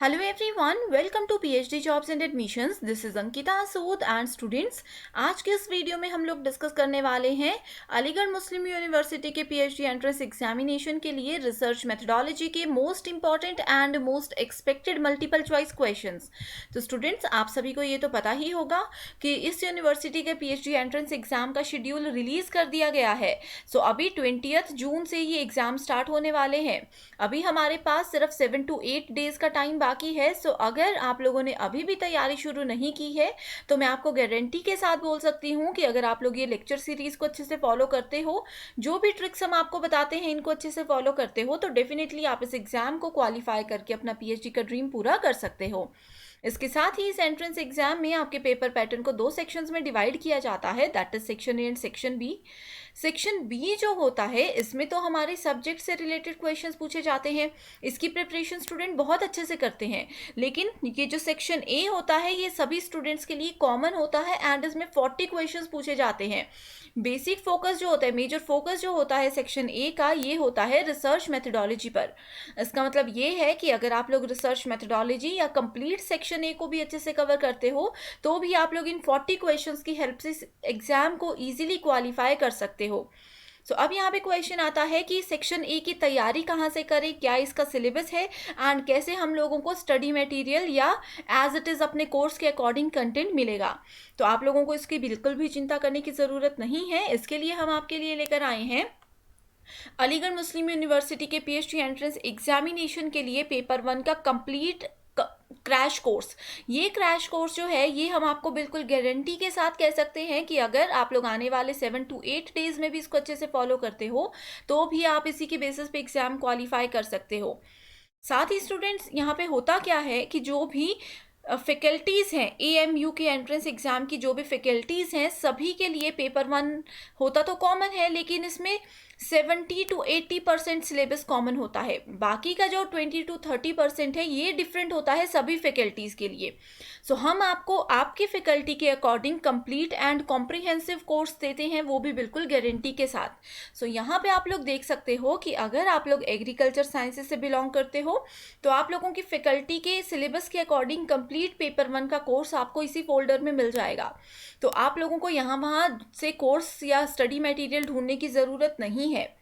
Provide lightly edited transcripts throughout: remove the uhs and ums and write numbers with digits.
Hello everyone, welcome to PhD jobs and admissions. This is Ankita Sood and students. आज के इस video में हम लोग डिस्कस करने वाले हैं अलीगढ़ मुस्लिम यूनिवर्सिटी के पीएचडी एंट्रेंस एग्जामिनेशन के लिए रिसर्च मेथोडोलॉजी के most important and most expected multiple choice questions. तो स्टूडेंट्स, आप सभी को ये तो पता ही होगा कि इस यूनिवर्सिटी के पीएचडी एंट्रेंस एग्जाम का शेड्यूल रिलीज कर दिया गया है। सो अभी 20 जून से ये एग्जाम स्टार्ट होने वाले हैं। अभी हमारे पास सिर्फ 7 to 8 डेज का टाइम बाकी है। सो अगर आप लोगों ने अभी भी तैयारी शुरू नहीं की है तो मैं आपको गारंटी के साथ बोल सकती हूँ कि अगर आप लोग ये लेक्चर सीरीज को अच्छे से फॉलो करते हो, जो भी ट्रिक्स हम आपको बताते हैं इनको अच्छे से फॉलो करते हो, तो डेफिनेटली आप इस एग्जाम को क्वालिफाई करके अपना पीएचडी का ड्रीम पूरा कर सकते हो। इसके साथ ही इस एंट्रेंस एग्जाम में आपके पेपर पैटर्न को 2 सेक्शंस में डिवाइड किया जाता है, that is section A and section B. Section B जो होता है इसमें तो हमारे सब्जेक्ट से रिलेटेड क्वेश्चंस पूछे जाते हैं। इसकी प्रिपरेशन स्टूडेंट बहुत अच्छे से करते हैं। लेकिन ये जो सेक्शन ए होता है ये सभी स्टूडेंट्स के लिए कॉमन होता है एंड इसमें 40 क्वेश्चंस पूछे जाते हैं। बेसिक फोकस जो होता है, मेजर फोकस जो होता है सेक्शन ए का, ये होता है रिसर्च मेथोडोलॉजी पर। इसका मतलब ये है कि अगर आप लोग रिसर्च मेथोडोलॉजी या कंप्लीट सेक्शन ए को भी अच्छे से कवर करते हो तो भी आप लोग इन 40 क्वेश्चंस की हेल्प से एग्जाम को इजीली क्वालिफाई कर सकते हो। सो अब यहाँ पे क्वेश्चन आता है कि सेक्शन ए की तैयारी कहाँ से करें, क्या इसका सिलेबस है एंड कैसे हम लोगों को स्टडी मटेरियल या एज इट इज़ अपने कोर्स के अकॉर्डिंग कंटेंट मिलेगा। तो आप लोगों को इसकी बिल्कुल भी चिंता करने की ज़रूरत नहीं है। इसके लिए हम आपके लिए लेकर आए हैं अलीगढ़ मुस्लिम यूनिवर्सिटी के पीएचडी एंट्रेंस एग्जामिनेशन के लिए पेपर 1 का कंप्लीट क्रैश कोर्स। ये क्रैश कोर्स जो है ये हम आपको बिल्कुल गारंटी के साथ कह सकते हैं कि अगर आप लोग आने वाले 7 to 8 डेज में भी इसको अच्छे से फॉलो करते हो तो भी आप इसी के बेसिस पे एग्जाम क्वालिफाई कर सकते हो। साथ ही स्टूडेंट्स, यहाँ पे होता क्या है कि जो भी फैकल्टीज़ हैं एएमयू के एंट्रेंस एग्ज़ाम की, जो भी फैकल्टीज़ हैं सभी के लिए पेपर 1 होता तो कॉमन है, लेकिन इसमें 70 to 80% सिलेबस कॉमन होता है। बाकी का जो 20 to 30% है ये डिफरेंट होता है सभी फैकल्टीज़ के लिए। सो हम आपको आपकी फैकल्टी के according complete and comprehensive course देते हैं, वो भी बिल्कुल गारंटी के साथ। सो यहाँ पे आप लोग देख सकते हो कि अगर आप लोग एग्रीकल्चर साइंसेज से बिलोंग करते हो तो आप लोगों की फैकल्टी के सिलेबस के अकॉर्डिंग कंप्लीट पेपर 1 का कोर्स आपको इसी फोल्डर में मिल जाएगा। तो आप लोगों को यहाँ वहाँ से कोर्स या स्टडी मटेरियल ढूंढने की ज़रूरत नहीं है।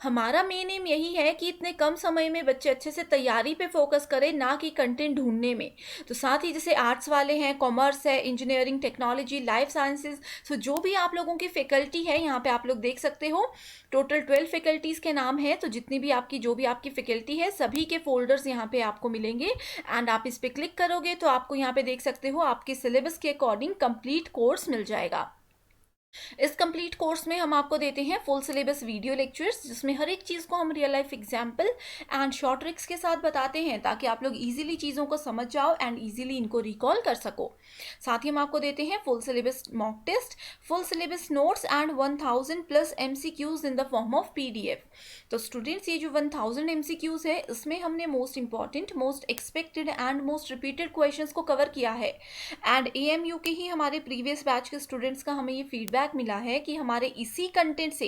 हमारा मेन एम यही है कि इतने कम समय में बच्चे अच्छे से तैयारी पे फोकस करें, ना कि कंटेंट ढूंढने में। तो साथ ही जैसे आर्ट्स वाले हैं, कॉमर्स है, इंजीनियरिंग, टेक्नोलॉजी, लाइफ साइंसेज, सो जो भी आप लोगों की फैकल्टी है यहाँ पे आप लोग देख सकते हो टोटल 12 फैकल्टीज़ के नाम है। तो जितनी भी आपकी जो भी आपकी फैकल्टी है सभी के फोल्डर्स यहाँ पे आपको मिलेंगे एंड आप इस पर क्लिक करोगे तो आपको यहाँ पे देख सकते हो आपके सिलेबस के अकॉर्डिंग कंप्लीट कोर्स मिल जाएगा। इस कंप्लीट कोर्स में हम आपको देते हैं फुल सिलेबस वीडियो लेक्चर्स, जिसमें हर एक चीज़ को हम real life example and short tricks के साथ बताते हैं ताकि आप लोग इजीली चीज़ों को समझ जाओ एंड इजीली इनको रिकॉल कर सको। साथ ही हम आपको देते हैं full syllabus mock test, full syllabus notes and 1000+ MCQs in the form of PDF। तो स्टूडेंट्स, ये जो 1000 MCQs है इसमें हमने most important, most expected and most repeated questions को कवर किया है। एंड AMU के ही हमारे प्रीवियस बैच के स्टूडेंट्स का हमें ये फीडबैक मिला है कि हमारे इसी कंटेंट से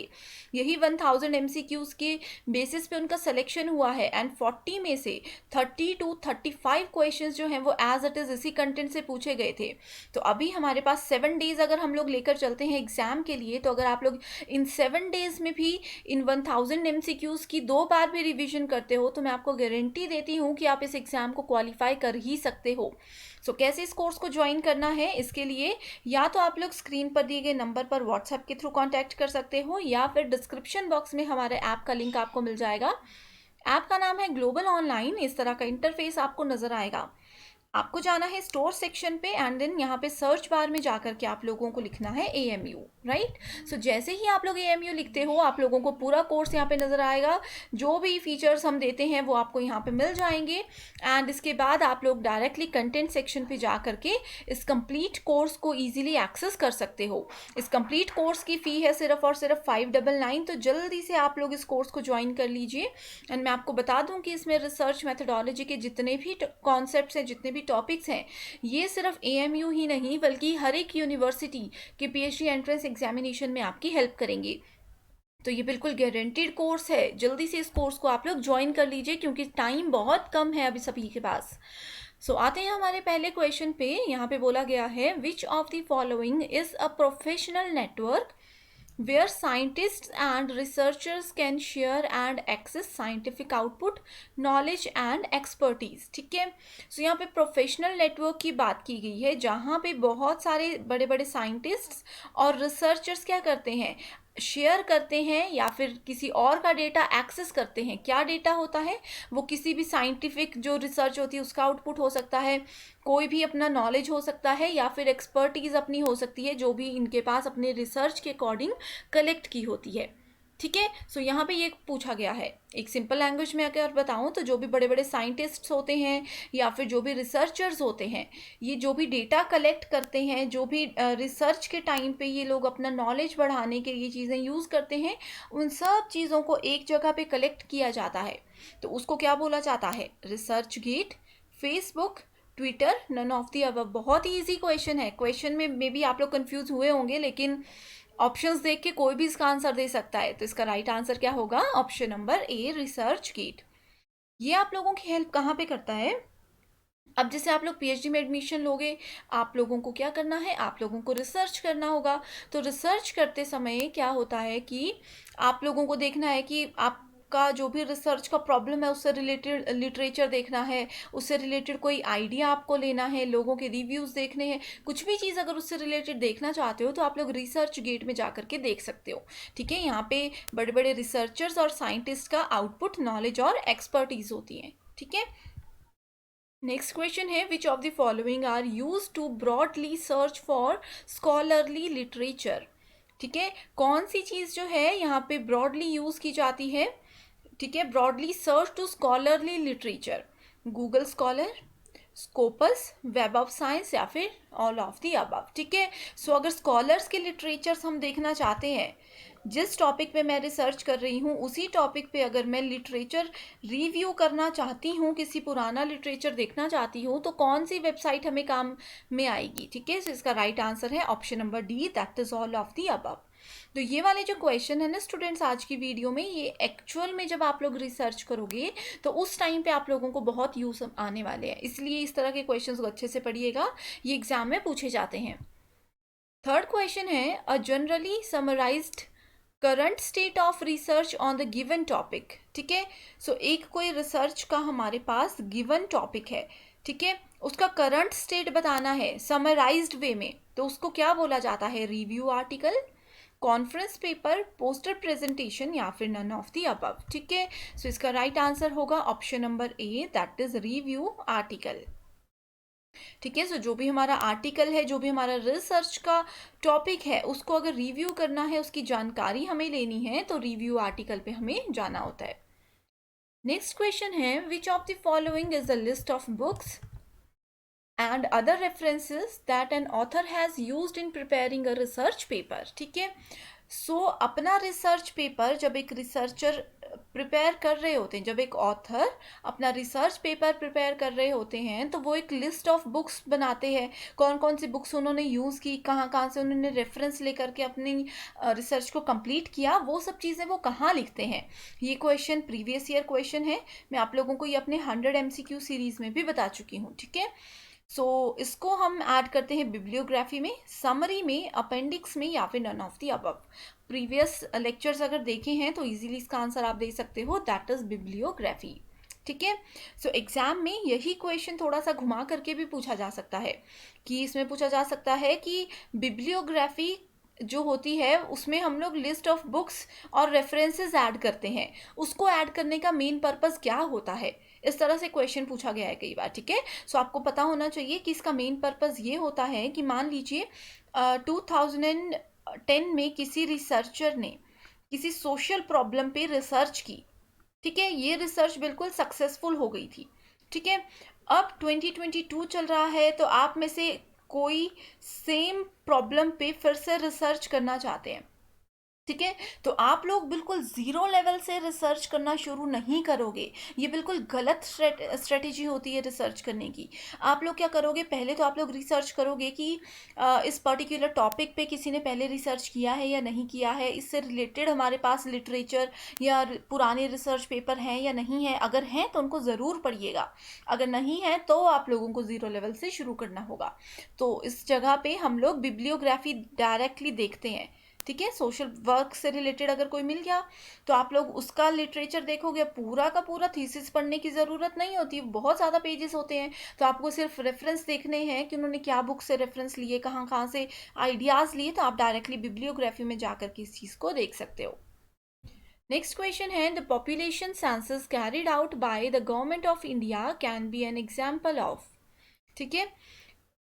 यही 1000 MCQs के बेसिस पे उनका सिलेक्शन हुआ है एंड 40 में से 30 to 35 क्वेश्चंस जो हैं वो एज इट इज़ इसी कंटेंट से पूछे गए थे। तो अभी हमारे पास 7 डेज अगर हम लोग लेकर चलते हैं एग्जाम के लिए, तो अगर आप लोग इन 7 डेज में भी इन 1000 MCQs की 2 बार भी रिविजन करते हो तो मैं आपको गारंटी देती हूँ कि आप इस एग्जाम को क्वालिफाई कर ही सकते हो। सो कैसे इस कोर्स को ज्वाइन करना है, इसके लिए या तो आप लोग स्क्रीन पर दिए गए नंबर पर व्हाट्सएप के थ्रू कांटेक्ट कर सकते हो या फिर डिस्क्रिप्शन बॉक्स में हमारे ऐप का लिंक आपको मिल जाएगा। ऐप का नाम है ग्लोबल ऑनलाइन। इस तरह का इंटरफेस आपको नज़र आएगा। आपको जाना है स्टोर सेक्शन पे एंड देन यहाँ पे सर्च बार में जाकर के आप लोगों को लिखना है AMU, राइट। सो जैसे ही आप लोग AMU लिखते हो आप लोगों को पूरा कोर्स यहाँ पे नज़र आएगा। जो भी फीचर्स हम देते हैं वो आपको यहाँ पे मिल जाएंगे एंड इसके बाद आप लोग डायरेक्टली कंटेंट सेक्शन पे जा करके इस कंप्लीट कोर्स को ईजिली एक्सेस कर सकते हो। इस कंप्लीट कोर्स की फ़ी है सिर्फ और सिर्फ 599। तो जल्दी से आप लोग इस कोर्स को ज्वाइन कर लीजिए। एंड मैं आपको बता दूँ कि इसमें रिसर्च मैथडोलॉजी के जितने भी कॉन्सेप्ट्स हैं, जितने भी टॉपिक्स हैं, ये सिर्फ AMU ही नहीं बल्कि हर एक यूनिवर्सिटी के PhD एंट्रेंस एग्जामिनेशन में आपकी हेल्प करेंगे। तो ये बिल्कुल गारंटीड कोर्स है, जल्दी से इस कोर्स को आप लोग ज्वाइन कर लीजिए क्योंकि टाइम बहुत कम है अभी सभी के पास। आते हैं हमारे पहले क्वेश्चन पे। यहाँ पे बोला गया है, which of the following is a professional network where scientists and researchers can share and access scientific output, knowledge and expertise। ठीक है, यहाँ पे प्रोफेशनल नेटवर्क की बात की गई है जहाँ पे बहुत सारे बड़े बड़े साइंटिस्ट्स और रिसर्चर्स क्या करते हैं, शेयर करते हैं या फिर किसी और का डेटा एक्सेस करते हैं। क्या डेटा होता है, वो किसी भी साइंटिफिक जो रिसर्च होती है उसका आउटपुट हो सकता है, कोई भी अपना नॉलेज हो सकता है या फिर एक्सपर्टीज अपनी हो सकती है जो भी इनके पास अपने रिसर्च के अकॉर्डिंग कलेक्ट की होती है। ठीक है, यहाँ पे ये पूछा गया है, एक सिंपल लैंग्वेज में अगर बताऊं तो जो भी बड़े बड़े साइंटिस्ट्स होते हैं या फिर जो भी रिसर्चर्स होते हैं, ये जो भी डेटा कलेक्ट करते हैं, जो भी रिसर्च के टाइम पे ये लोग अपना नॉलेज बढ़ाने के लिए चीज़ें यूज़ करते हैं, उन सब चीज़ों को एक जगह पे कलेक्ट किया जाता है तो उसको क्या बोला जाता है, ResearchGate, Facebook, Twitter, none of the above. बहुत ही ईजी क्वेश्चन है, क्वेश्चन में मे बी आप लोग कंफ्यूज हुए होंगे लेकिन ऑप्शंस देख के कोई भी इसका आंसर दे सकता है। तो इसका राइट आंसर क्या होगा, option number A, ResearchGate. ये आप लोगों की हेल्प कहाँ पे करता है, अब जैसे आप लोग पीएचडी में एडमिशन लोगे, आप लोगों को क्या करना है, आप लोगों को रिसर्च करना होगा। तो रिसर्च करते समय क्या होता है कि आप लोगों को देखना है कि आपका जो भी रिसर्च का प्रॉब्लम है उससे रिलेटेड लिटरेचर देखना है, उससे रिलेटेड कोई आइडिया आपको लेना है, लोगों के रिव्यूज़ देखने हैं। कुछ भी चीज़ अगर उससे रिलेटेड देखना चाहते हो तो आप लोग रिसर्च गेट में जा करके देख सकते हो। ठीक है, यहाँ पे बड़े बड़े रिसर्चर्स और साइंटिस्ट का आउटपुट, नॉलेज और एक्सपर्टीज होती है। ठीक है, नेक्स्ट क्वेश्चन है, which of the following are use to broadly search for scholarly literature. ठीक है, कौन सी चीज़ जो है यहाँ पे ब्रॉडली यूज की जाती है, ठीक है, broadly search to scholarly literature, Google Scholar, Scopus, Web of Science या फिर ऑल ऑफ दी अबव। ठीक है, अगर स्कॉलर्स के लिटरेचर्स हम देखना चाहते हैं, जिस टॉपिक पे मैं रिसर्च कर रही हूँ उसी टॉपिक पे अगर मैं लिटरेचर रिव्यू करना चाहती हूँ, किसी पुराना लिटरेचर देखना चाहती हूँ, तो कौन सी वेबसाइट हमें काम में आएगी। ठीक है, इसका राइट आंसर है option number D, that is all of the above. तो ये वाले जो क्वेश्चन है ना स्टूडेंट्स आज की वीडियो में, ये एक्चुअल में जब आप लोग रिसर्च करोगे तो उस टाइम पे आप लोगों को बहुत यूज आने वाले हैं, इसलिए इस तरह के क्वेश्चंस को अच्छे से पढ़िएगा, ये एग्जाम में पूछे जाते हैं। थर्ड क्वेश्चन है, अ generally summarised current state of research on the given topic. ठीक है, एक कोई रिसर्च का हमारे पास गिवन टॉपिक है, ठीक है, उसका करंट स्टेट बताना है समराइज्ड वे में, तो उसको क्या बोला जाता है, review article, conference paper, poster presentation या फिर नन ऑफ दी अबव। ठीक है, इसका राइट आंसर होगा option number A, that is review article. ठीक है, जो भी हमारा आर्टिकल है, जो भी हमारा रिसर्च का टॉपिक है, उसको अगर रिव्यू करना है, उसकी जानकारी हमें लेनी है तो रिव्यू आर्टिकल पे हमें जाना होता है। नेक्स्ट क्वेश्चन है, which of the following is the list of books and other references that an author has used in preparing a research paper। ठीक है, अपना रिसर्च पेपर जब एक रिसर्चर प्रिपेयर कर रहे होते हैं, जब एक ऑथर अपना रिसर्च पेपर प्रिपेयर कर रहे होते हैं तो वो एक लिस्ट ऑफ बुक्स बनाते हैं, कौन कौन सी बुक्स उन्होंने यूज़ की, कहाँ कहाँ से उन्होंने रेफरेंस लेकर के अपनी रिसर्च को कंप्लीट किया, वो सब चीज़ें वो कहाँ लिखते हैं। ये क्वेश्चन प्रीवियस ईयर क्वेश्चन है, मैं आप लोगों को ये अपने 100 MCQ सीरीज़ में भी बता चुकी हूँ। ठीक है, इसको हम ऐड करते हैं बिब्लियोग्राफी में, समरी में, अपेंडिक्स में या फिर none of the above. Previous lectures अगर देखे हैं तो इजीली इसका आंसर आप दे सकते हो, दैट इज बिब्लियोग्राफी। ठीक है, एग्जाम में यही क्वेश्चन थोड़ा सा घुमा करके भी पूछा जा सकता है, कि इसमें पूछा जा सकता है कि बिब्लियोग्राफी जो होती है उसमें हम लोग लिस्ट ऑफ बुक्स और रेफरेंसेस ऐड करते हैं, उसको ऐड करने का मेन पर्पस क्या होता है, इस तरह से क्वेश्चन पूछा गया है कई बार। ठीक है, आपको पता होना चाहिए कि इसका मेन पर्पस ये होता है कि मान लीजिए 2010 में किसी रिसर्चर ने किसी सोशल प्रॉब्लम पे रिसर्च की। ठीक है, ये रिसर्च बिल्कुल सक्सेसफुल हो गई थी। ठीक है, अब 2022 चल रहा है तो आप में से कोई सेम प्रॉब्लम पे फिर से रिसर्च करना चाहते हैं, ठीक है। तो आप लोग बिल्कुल ज़ीरो लेवल से रिसर्च करना शुरू नहीं करोगे, ये बिल्कुल गलत स्ट्रेटेजी होती है रिसर्च करने की। आप लोग क्या करोगे, पहले तो आप लोग रिसर्च करोगे कि इस पर्टिकुलर टॉपिक पे किसी ने पहले रिसर्च किया है या नहीं किया है, इससे रिलेटेड हमारे पास लिटरेचर या पुराने रिसर्च पेपर हैं या नहीं है। अगर हैं तो उनको ज़रूर पढ़िएगा, अगर नहीं है तो आप लोगों को ज़ीरो लेवल से शुरू करना होगा। तो इस जगह पे हम लोग बिब्लियोग्राफी डायरेक्टली देखते हैं। ठीक है, सोशल वर्क से रिलेटेड अगर कोई मिल गया तो आप लोग उसका लिटरेचर देखोगे। पूरा का पूरा थीसिस पढ़ने की ज़रूरत नहीं होती, बहुत ज़्यादा पेजेस होते हैं। तो आपको सिर्फ रेफरेंस देखने हैं कि उन्होंने क्या बुक से रेफरेंस लिए, कहाँ कहाँ से आइडियाज़ लिए, तो आप डायरेक्टली बिब्लियोग्राफी में जाकर के इस चीज़ को देख सकते हो। नेक्स्ट क्वेश्चन है, the population census carried out by the government of India can be an example of. ठीक है,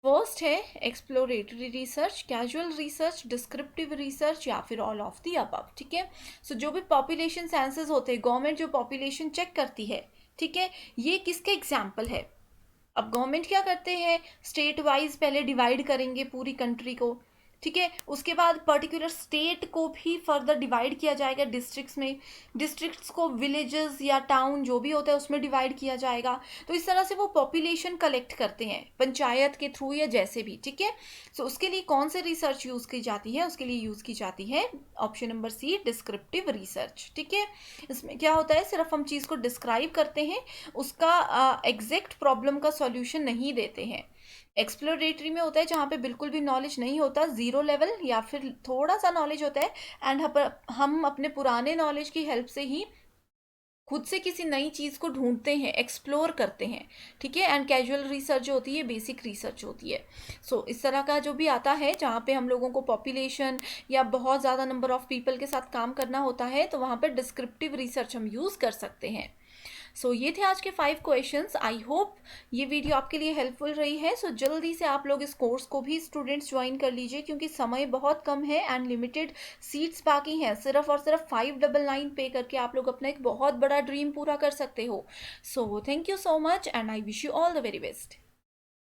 फर्स्ट है exploratory research, casual research, descriptive research, या फिर ऑल ऑफ दी अबव। ठीक है, सो जो भी पॉपुलेशन सेंसस होते हैं, गवर्नमेंट जो पॉपुलेशन चेक करती है, ठीक है, ये किसके एग्जाम्पल है। अब गवर्नमेंट क्या करते हैं, स्टेट वाइज पहले डिवाइड करेंगे पूरी कंट्री को। ठीक है, उसके बाद पर्टिकुलर स्टेट को भी फर्दर डिवाइड किया जाएगा डिस्ट्रिक्ट्स में, डिस्ट्रिक्ट्स को विलेजेस या टाउन जो भी होता है उसमें डिवाइड किया जाएगा। तो इस तरह से वो पॉपुलेशन कलेक्ट करते हैं पंचायत के थ्रू या जैसे भी। ठीक है, सो उसके लिए कौन से रिसर्च यूज़ की जाती है, उसके लिए यूज़ की जाती है option number C, descriptive research. ठीक है, इसमें क्या होता है, सिर्फ हम चीज़ को डिस्क्राइब करते हैं, उसका एग्जैक्ट प्रॉब्लम का सॉल्यूशन नहीं देते हैं। एक्सप्लोरेटरी में होता है जहाँ पे बिल्कुल भी नॉलेज नहीं होता, ज़ीरो लेवल या फिर थोड़ा सा नॉलेज होता है, एंड हम अपने पुराने नॉलेज की हेल्प से ही खुद से किसी नई चीज़ को ढूंढते हैं, एक्सप्लोर करते हैं। ठीक है, एंड कैजुअल रिसर्च जो होती है बेसिक रिसर्च होती है। सो इस तरह का जो भी आता है जहाँ पे हम लोगों को पॉपुलेशन या बहुत ज़्यादा नंबर ऑफ पीपल के साथ काम करना होता है, तो वहाँ पर डिस्क्रिप्टिव रिसर्च हम यूज़ कर सकते हैं। सो ये थे आज के 5 क्वेश्चंस। आई होप ये वीडियो आपके लिए हेल्पफुल रही है। सो जल्दी से आप लोग इस कोर्स को भी स्टूडेंट्स ज्वाइन कर लीजिए, क्योंकि समय बहुत कम है एंड लिमिटेड सीट्स बाकी हैं। सिर्फ और सिर्फ 599 पे करके आप लोग अपना एक बहुत बड़ा ड्रीम पूरा कर सकते हो। So thank you so much and I wish you all the very best.